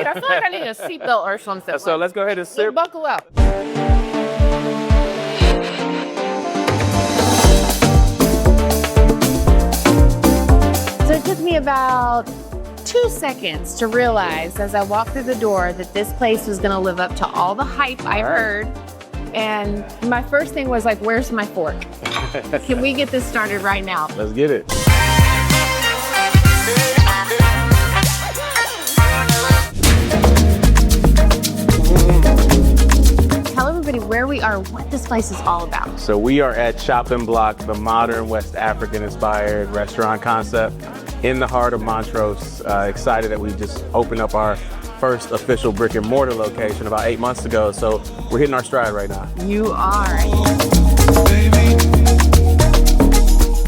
I feel like I need a seatbelt or something. So let's go ahead and sip. Buckle up. So it took me about 2 seconds to realize as I walked through the door that this place was gonna live up to all the hype I heard. And my first thing was like, where's my fork? Can we get this started right now? Let's get it. Tell everybody where we are, what this place is all about. So we are at ChòpnBlọk, the modern West African inspired restaurant concept in the heart of Montrose. Excited that we just opened up our first official brick and mortar location about 8 months ago. So we're hitting our stride right now. You are.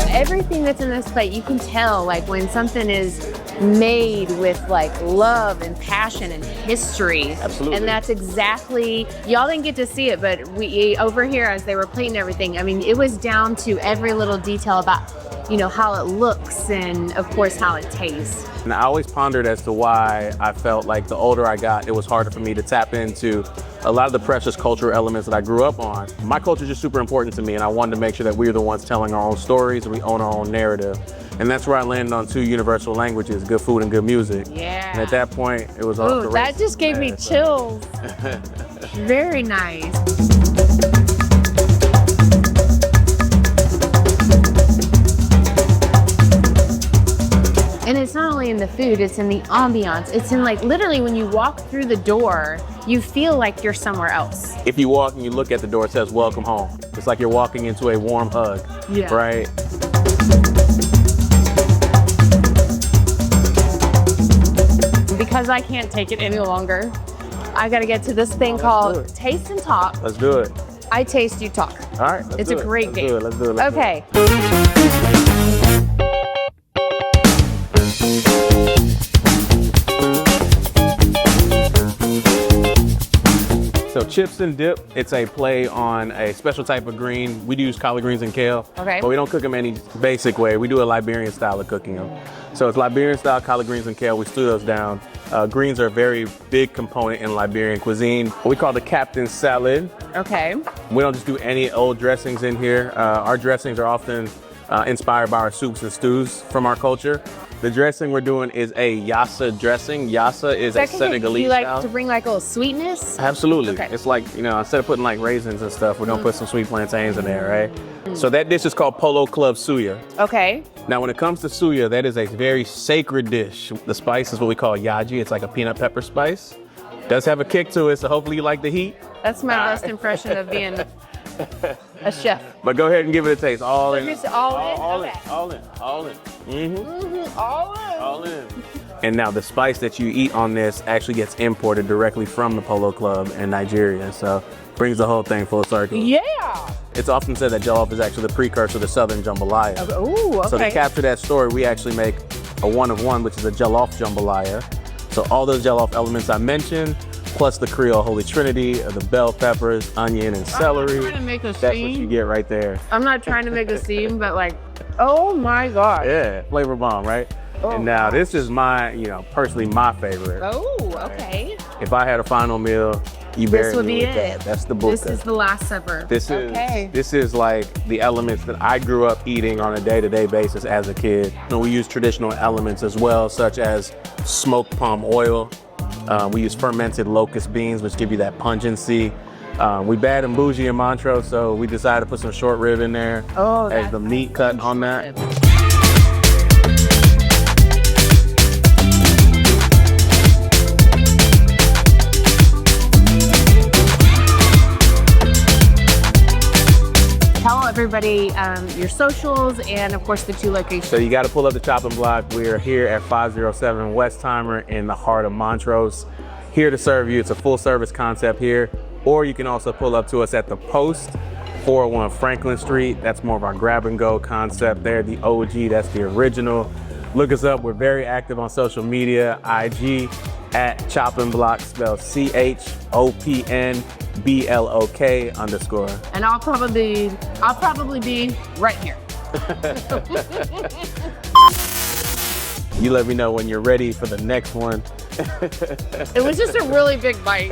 Everything that's in this plate, you can tell like when something is made with like love and passion and history. Absolutely. And that's exactly, y'all didn't get to see it, but we over here as they were plating everything, I mean, it was down to every little detail about, you know, how it looks and of course how it tastes. And I always pondered as to why I felt like the older I got, it was harder for me to tap into a lot of the precious cultural elements that I grew up on. My culture is just super important to me, and I wanted to make sure that we were the ones telling our own stories and we own our own narrative. And that's where I landed on 2 universal languages, good food and good music. Yeah. And at that point, it was off the races. That just gave me chills. Very nice. And it's not only in the food, it's in the ambiance. It's in like, literally when you walk through the door, you feel like you're somewhere else. If you walk and you look at the door, it says, welcome home. It's like you're walking into a warm hug, Yeah. right? Because I can't take it any longer, I gotta get to this thing called Taste and Talk. Let's do it. I taste, you talk. All right, let's It's do a it. great game. Let's do it. Let's do it. Okay. So chips and dip, it's a play on a special type of green. We do use collard greens and kale, Okay. but we don't cook them any basic way. We do a Liberian style of cooking them. So it's Liberian style collard greens and kale. We stew those down. Greens are a very big component in Liberian cuisine. What we call the captain's salad. Okay. We don't just do any old dressings in here. Our dressings are often inspired by our soups and stews from our culture. The dressing we're doing is a yassa dressing. Yassa is a Senegalese Do you like style. to bring like a little sweetness? Absolutely. Okay. It's like, you know, instead of putting like raisins and stuff, we're gonna put some sweet plantains in there, right? So that dish is called Polo Club Suya. Okay. Now, when it comes to suya, that is a very sacred dish. The spice is what we call yaji. It's like a peanut pepper spice. Does have a kick to it, so hopefully you like the heat. That's my best impression of being a chef. But go ahead and give it a taste. All in. Just all in? All Okay. in. All in. All in. Mm-hmm. All in. All in. And now the spice that you eat on this actually gets imported directly from the Polo Club in Nigeria. So brings the whole thing full circle. Yeah. It's often said that jollof is actually the precursor to Southern jambalaya. Ooh, okay. So to capture that story, we actually make a 1-of-1, which is a jollof jambalaya. So all those jollof elements I mentioned, plus the Creole Holy Trinity, the bell peppers, onion, and celery. I'm not trying to make a That's what scene. you get right there. I'm not trying to make a scene, but like, oh my God. Yeah, flavor bomb, right? Oh, and now this is my, you know, personally my favorite. Oh, okay. If I had a final meal, you bury This would me be with it. that. That's the book. This is the Last Supper. This is like the elements that I grew up eating on a day-to-day basis as a kid. And we use traditional elements as well, such as smoked palm oil. We use fermented locust beans, which give you that pungency. We bad and bougie in Montrose, so we decided to put some short rib in there as the meat cut on that. Tell everybody your socials and of course the 2 locations. So you got to pull up the ChòpnBlọk. We are here at 507 Westheimer in the heart of Montrose. Here to serve you. It's a full service concept here. Or you can also pull up to us at the Post, 401 Franklin Street. That's more of our grab and go concept there. The OG, that's the original. Look us up. We're very active on social media. IG at ChòpnBlọk, spelled ChOpnBlok_. And I'll probably be right here. You let me know when you're ready for the next one. It was just a really big bite.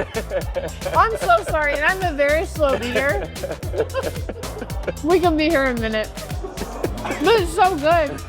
I'm so sorry, and I'm a very slow eater. We can be here in a minute. This is so good.